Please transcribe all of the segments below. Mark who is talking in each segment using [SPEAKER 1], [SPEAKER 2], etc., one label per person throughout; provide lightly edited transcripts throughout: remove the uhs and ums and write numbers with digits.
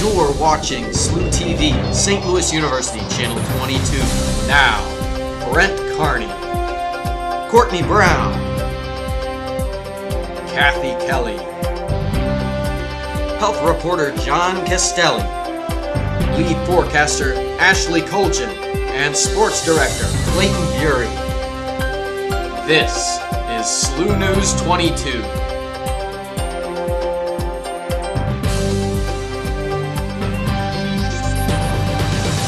[SPEAKER 1] You're watching SLU TV, St. Louis University, Channel 22. Now, Brent Carney, Courtney Brown, Cathy Kelley, health reporter John Castelli, lead forecaster Ashley Colgin, and sports director Clayton Bury. This is SLU News 22.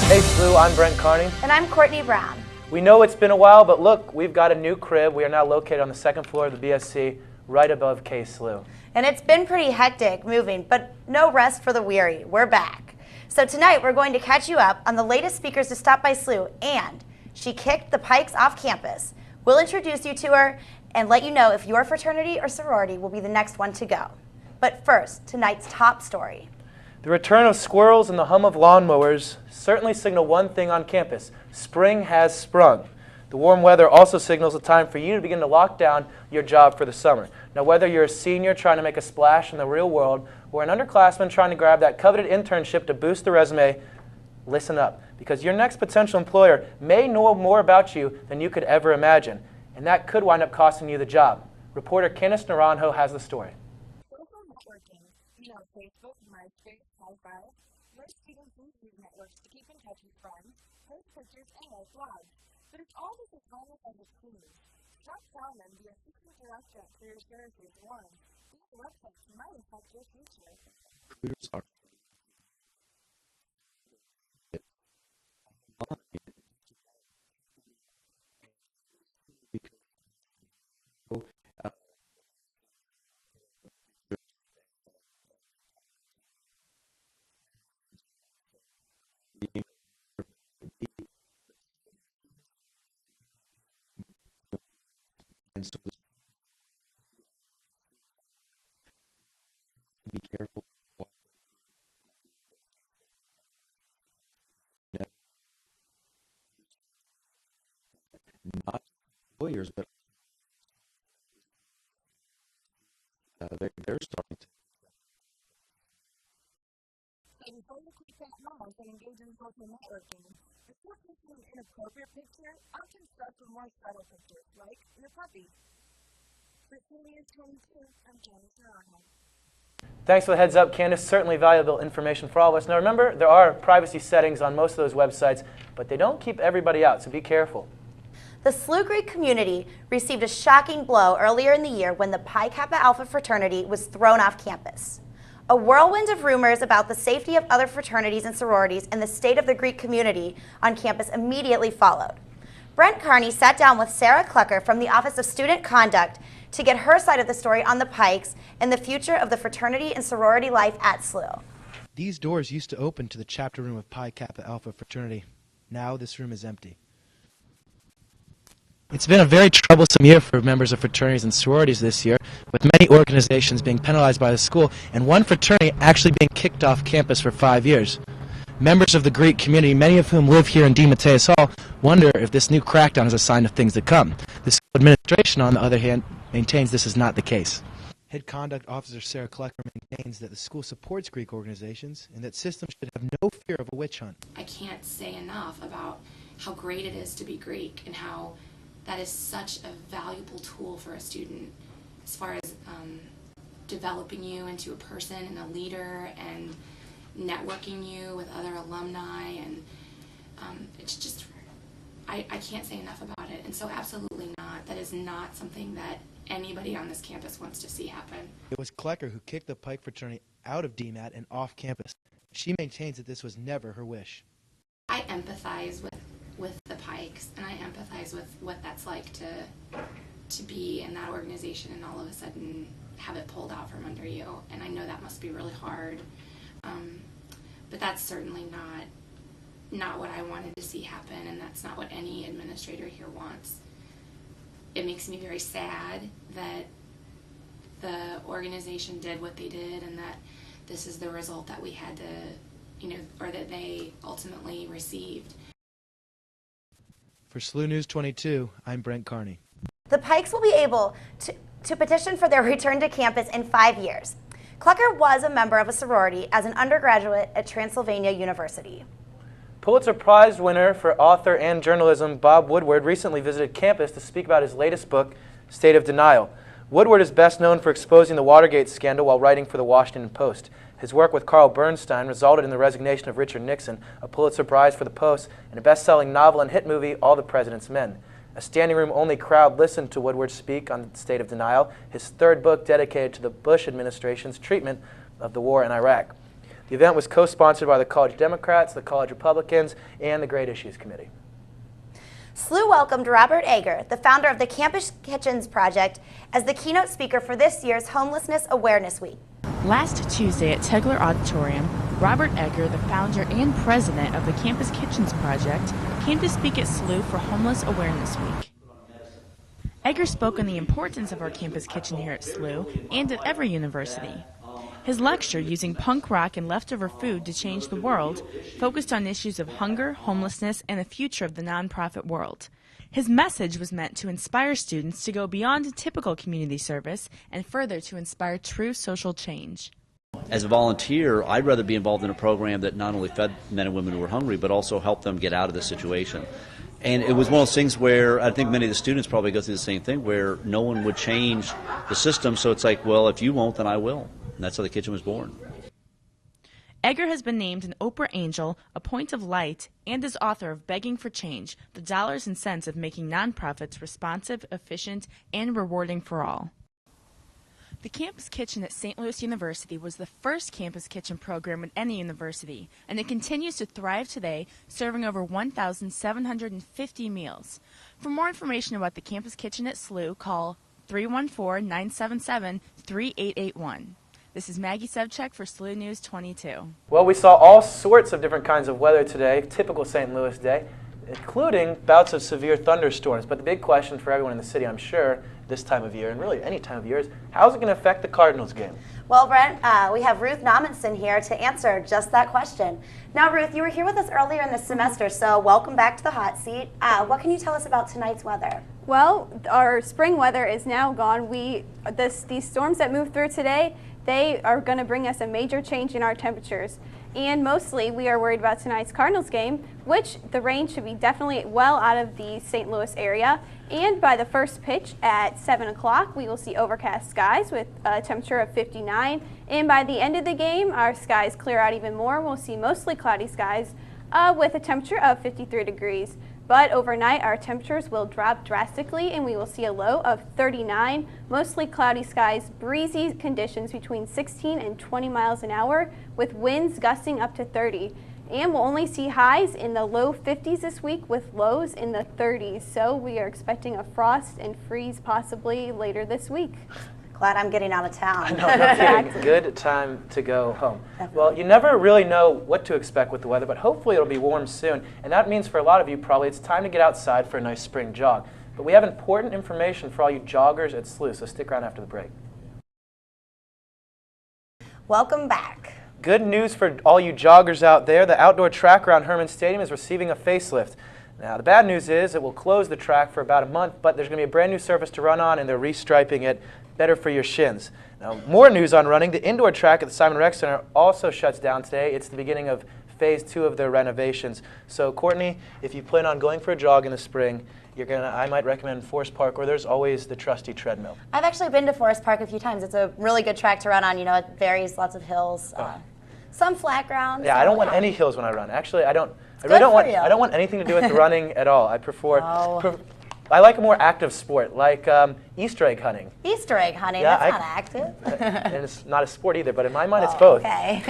[SPEAKER 2] Hey SLU, I'm Brent Carney.
[SPEAKER 3] And I'm Courtney Brown.
[SPEAKER 2] We know it's been a while, but look, we've got a new crib. We are now located on the second floor of the BSC, right above SLU.
[SPEAKER 3] And it's been pretty hectic moving, but no rest for the weary. We're back. So tonight we're going to catch you up on the latest speakers to stop by SLU, and she kicked the Pikes off campus. We'll introduce you to her and let you know if your fraternity or sorority will be the next one to go. But first, tonight's top story.
[SPEAKER 2] The return of squirrels and the hum of lawnmowers certainly signal one thing on campus: spring has sprung. The warm weather also signals a time for you to begin to lock down your job for the summer. Now, whether you're a senior trying to make a splash in the real world or an underclassman trying to grab that coveted internship to boost the resume, listen up, because your next potential employer may know more about you than you could ever imagine, and that could wind up costing you the job. Reporter Candice Naranjo has the story.
[SPEAKER 4] Social networking, Facebook, MySpace, Hi-Fi, most students use these networks to keep in touch with friends, post pictures, and write blogs. But it's all just as harmless as it seems. Chuck Salmon, the assistant director at Career Services, warns these websites might affect your future.
[SPEAKER 5] Recruiters are and so be careful. Not lawyers, but they're starting to.
[SPEAKER 4] Before you click that number and engage in social networking, if you're taking an inappropriate picture, option start for more subtle pictures, like your puppy. For SLU News 22, I'm Candice Naranjo.
[SPEAKER 2] Thanks for the heads up, Candice. Certainly valuable information for all of us. Now remember, there are privacy settings on most of those websites, but they don't keep everybody out, so be careful.
[SPEAKER 3] The SLU Greek community received a shocking blow earlier in the year when the Pi Kappa Alpha fraternity was thrown off campus. A whirlwind of rumors about the safety of other fraternities and sororities and the state of the Greek community on campus immediately followed. Brent Carney sat down with Sarah Clucker from the Office of Student Conduct to get her side of the story on the Pikes and the future of the fraternity and sorority life at SLU.
[SPEAKER 6] These doors used to open to the chapter room of Pi Kappa Alpha fraternity. Now this room is empty. It's been a very troublesome year for members of fraternities and sororities this year, with many organizations being penalized by the school and one fraternity actually being kicked off campus for 5 years. Members of the Greek community, many of whom live here in DeMatteis Hall, wonder if this new crackdown is a sign of things to come. The school administration, on the other hand, maintains this is not the case. Head Conduct Officer Sarah Clucker maintains that the school supports Greek organizations and that systems should have no fear of a witch hunt.
[SPEAKER 7] I can't say enough about how great it is to be Greek and how that is such a valuable tool for a student as far as developing you into a person and a leader and networking you with other alumni, and it's just, I can't say enough about it. And so absolutely not, that is not something that anybody on this campus wants to see happen.
[SPEAKER 6] It was Clucker who kicked the Pike fraternity out of DMAT and off campus. She maintains that this was never her wish.
[SPEAKER 7] I empathize with the Pikes, and I empathize with what that's like to be in that organization and all of a sudden have it pulled out from under you. And I know that must be really hard, but that's certainly not what I wanted to see happen, and that's not what any administrator here wants. It makes me very sad that the organization did what they did and that this is the result that we had to, or that they ultimately received.
[SPEAKER 6] For SLU News 22, I'm Brent Carney.
[SPEAKER 3] The Pikes will be able to petition for their return to campus in 5 years. Clucker was a member of a sorority as an undergraduate at Transylvania University.
[SPEAKER 2] Pulitzer Prize winner for author and journalism Bob Woodward recently visited campus to speak about his latest book, State of Denial. Woodward is best known for exposing the Watergate scandal while writing for the Washington Post. His work with Carl Bernstein resulted in the resignation of Richard Nixon, a Pulitzer Prize for the Post, and a best-selling novel and hit movie, All the President's Men. A standing-room-only crowd listened to Woodward speak on the State of Denial, his third book dedicated to the Bush administration's treatment of the war in Iraq. The event was co-sponsored by the College Democrats, the College Republicans, and the Great Issues Committee.
[SPEAKER 3] SLU welcomed Robert Egger, the founder of the Campus Kitchens Project, as the keynote speaker for this year's Homelessness Awareness Week.
[SPEAKER 8] Last Tuesday at Tegler Auditorium, Robert Egger, the founder and president of the Campus Kitchens Project, came to speak at SLU for Homeless Awareness Week. Egger spoke on the importance of our campus kitchen here at SLU and at every university. His lecture, Using Punk Rock and Leftover Food to Change the World, focused on issues of hunger, homelessness, and the future of the nonprofit world. His message was meant to inspire students to go beyond typical community service and further to inspire true social change.
[SPEAKER 9] As a volunteer, I'd rather be involved in a program that not only fed men and women who were hungry, but also helped them get out of this situation. And it was one of those things where I think many of the students probably go through the same thing, where no one would change the system, so it's like, well, if you won't, then I will. And that's how the kitchen was born.
[SPEAKER 8] Egger has been named an Oprah Angel, a Point of Light, and is author of Begging for Change, the dollars and cents of making nonprofits responsive, efficient, and rewarding for all. The Campus Kitchen at St. Louis University was the first campus kitchen program at any university, and it continues to thrive today, serving over 1,750 meals. For more information about the Campus Kitchen at SLU, call 314-977-3881. This is Maggie Szewczyk for SLU News 22.
[SPEAKER 2] Well, we saw all sorts of different kinds of weather today, typical St. Louis day, including bouts of severe thunderstorms. But the big question for everyone in the city, I'm sure, this time of year, and really any time of year, is how's it going to affect the Cardinals game?
[SPEAKER 3] Well, Brent, we have Ruth Nominson here to answer just that question. Now, Ruth, you were here with us earlier in the semester, so welcome back to the hot seat. What can you tell us about tonight's weather?
[SPEAKER 10] Well, our spring weather is now gone. These storms that moved through today, they are going to bring us a major change in our temperatures. And mostly we are worried about tonight's Cardinals game, which the rain should be definitely well out of the St. Louis area. And by the first pitch at 7 o'clock, we will see overcast skies with a temperature of 59. And by the end of the game, our skies clear out even more. We'll see mostly cloudy skies with a temperature of 53 degrees. But overnight, our temperatures will drop drastically, and we will see a low of 39, mostly cloudy skies, breezy conditions between 16 and 20 miles an hour, with winds gusting up to 30. And we'll only see highs in the low 50s this week with lows in the 30s. So we are expecting a frost and freeze possibly later this week.
[SPEAKER 3] Glad I'm getting out of town.
[SPEAKER 2] I know, no kidding. Good time to go home. Definitely. Well, you never really know what to expect with the weather, but hopefully it'll be warm soon. And that means for a lot of you probably it's time to get outside for a nice spring jog. But we have important information for all you joggers at SLU, so stick around after the break.
[SPEAKER 3] Welcome back.
[SPEAKER 2] Good news for all you joggers out there. The outdoor track around Hermann Stadium is receiving a facelift. Now, the bad news is it will close the track for about a month, but there's going to be a brand new surface to run on, and they're restriping it. Better for your shins. Now, more news on running. The indoor track at the Simon Rec Center also shuts down today. It's the beginning of phase 2 of their renovations. So, Courtney, if you plan on going for a jog in the spring, I might recommend Forest Park, or there's always the trusty treadmill.
[SPEAKER 3] I've actually been to Forest Park a few times. It's a really good track to run on. You know, it varies, lots of hills, some flat ground.
[SPEAKER 2] Yeah, I don't want any hills when I run. Actually, I really don't want anything to do with the running at all. I prefer. I like a more active sport, like Easter egg hunting.
[SPEAKER 3] Easter egg hunting?
[SPEAKER 2] Yeah,
[SPEAKER 3] that's not active.
[SPEAKER 2] And it's not a sport either, but in my mind it's both.
[SPEAKER 3] Okay.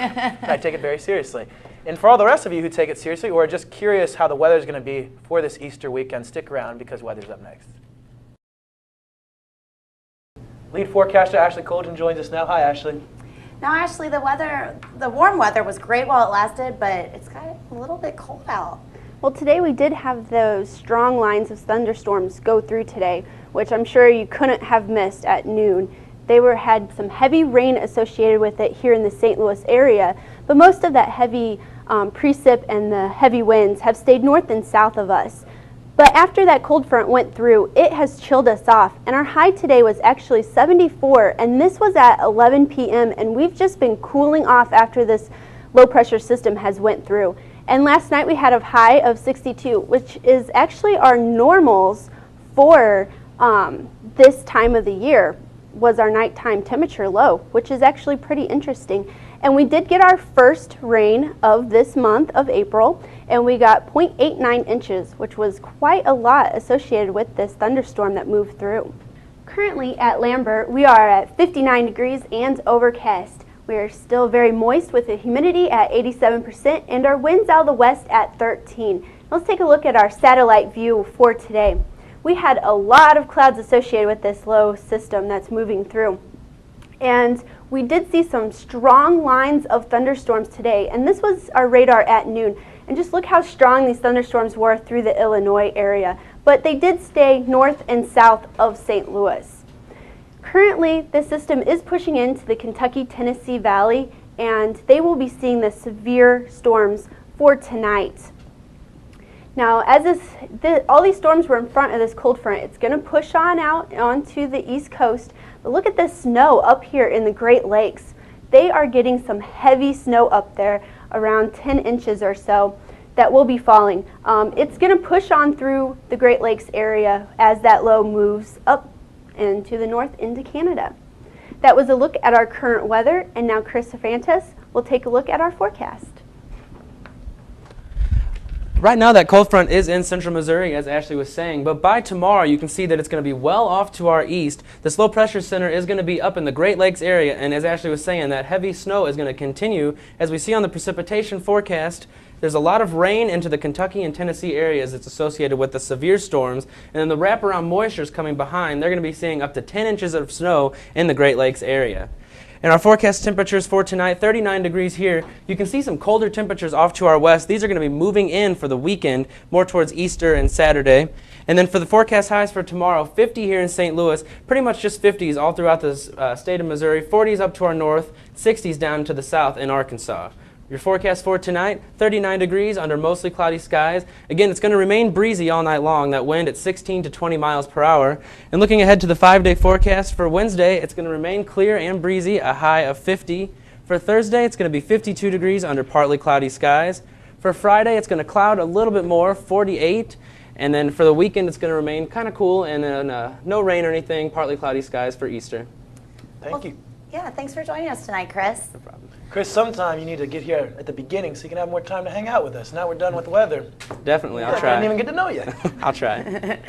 [SPEAKER 2] I take it very seriously. And for all the rest of you who take it seriously or are just curious how the weather is going to be for this Easter weekend, stick around because weather's up next. Lead forecaster Ashley Colgin joins us now. Hi, Ashley.
[SPEAKER 3] Now, Ashley, the warm weather was great while it lasted, but it's got a little bit cold out.
[SPEAKER 11] Well, today we did have those strong lines of thunderstorms go through today, which I'm sure you couldn't have missed at noon. They had some heavy rain associated with it here in the St. Louis area, but most of that heavy precip and the heavy winds have stayed north and south of us. But after that cold front went through, it has chilled us off, and our high today was actually 74, and this was at 11 p.m., and we've just been cooling off after this low pressure system has went through. And last night we had a high of 62, which is actually our normals for this time of the year, was our nighttime temperature low, which is actually pretty interesting. And we did get our first rain of this month of April, and we got 0.89 inches, which was quite a lot associated with this thunderstorm that moved through. Currently at Lambert, we are at 59 degrees and overcast. We are still very moist with the humidity at 87% and our winds out of the west at 13. Let's take a look at our satellite view for today. We had a lot of clouds associated with this low system that's moving through. And we did see some strong lines of thunderstorms today, and this was our radar at noon. And just look how strong these thunderstorms were through the Illinois area. But they did stay north and south of St. Louis. Currently, this system is pushing into the Kentucky-Tennessee Valley, and they will be seeing the severe storms for tonight. Now, as all these storms were in front of this cold front, it's going to push on out onto the East Coast. But look at the snow up here in the Great Lakes. They are getting some heavy snow up there, around 10 inches or so, that will be falling. It's going to push on through the Great Lakes area as that low moves up and to the north into Canada. That was a look at our current weather, and now Chris Fantas will take a look at our forecast.
[SPEAKER 12] Right now that cold front is in central Missouri, as Ashley was saying, but by tomorrow you can see that it's going to be well off to our east. This low pressure center is going to be up in the Great Lakes area, and as Ashley was saying, that heavy snow is going to continue. As we see on the precipitation forecast, there's a lot of rain into the Kentucky and Tennessee areas that's associated with the severe storms, and then the wraparound moisture is coming behind. They're going to be seeing up to 10 inches of snow in the Great Lakes area. And our forecast temperatures for tonight, 39 degrees here. You can see some colder temperatures off to our west. These are going to be moving in for the weekend, more towards Easter and Saturday. And then for the forecast highs for tomorrow, 50 here in St. Louis, pretty much just 50s all throughout the state of Missouri, 40s up to our north, 60s down to the south in Arkansas. Your forecast for tonight, 39 degrees under mostly cloudy skies. Again, it's going to remain breezy all night long, that wind at 16 to 20 miles per hour. And looking ahead to the 5-day forecast for Wednesday, it's going to remain clear and breezy, a high of 50. For Thursday, it's going to be 52 degrees under partly cloudy skies. For Friday, it's going to cloud a little bit more, 48. And then for the weekend, it's going to remain kind of cool and then no rain or anything, partly cloudy skies for Easter.
[SPEAKER 2] Thank you.
[SPEAKER 3] Yeah, thanks for joining us tonight, Chris.
[SPEAKER 12] No problem.
[SPEAKER 2] Chris, sometime you need to get here at the beginning so you can have more time to hang out with us. Now we're done with the weather.
[SPEAKER 12] Definitely, I'll
[SPEAKER 2] I
[SPEAKER 12] try.
[SPEAKER 2] didn't even get to know you.
[SPEAKER 12] I'll try.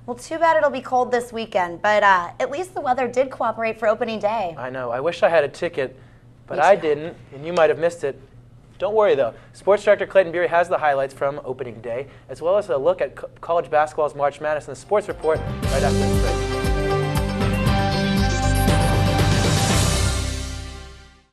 [SPEAKER 3] Well, too bad it'll be cold this weekend, but at least the weather did cooperate for opening day.
[SPEAKER 2] I know. I wish I had a ticket, but I didn't, and you might have missed it. Don't worry, though. Sports Director Clayton Bury has the highlights from opening day, as well as a look at college basketball's March Madness and the sports report right after this break.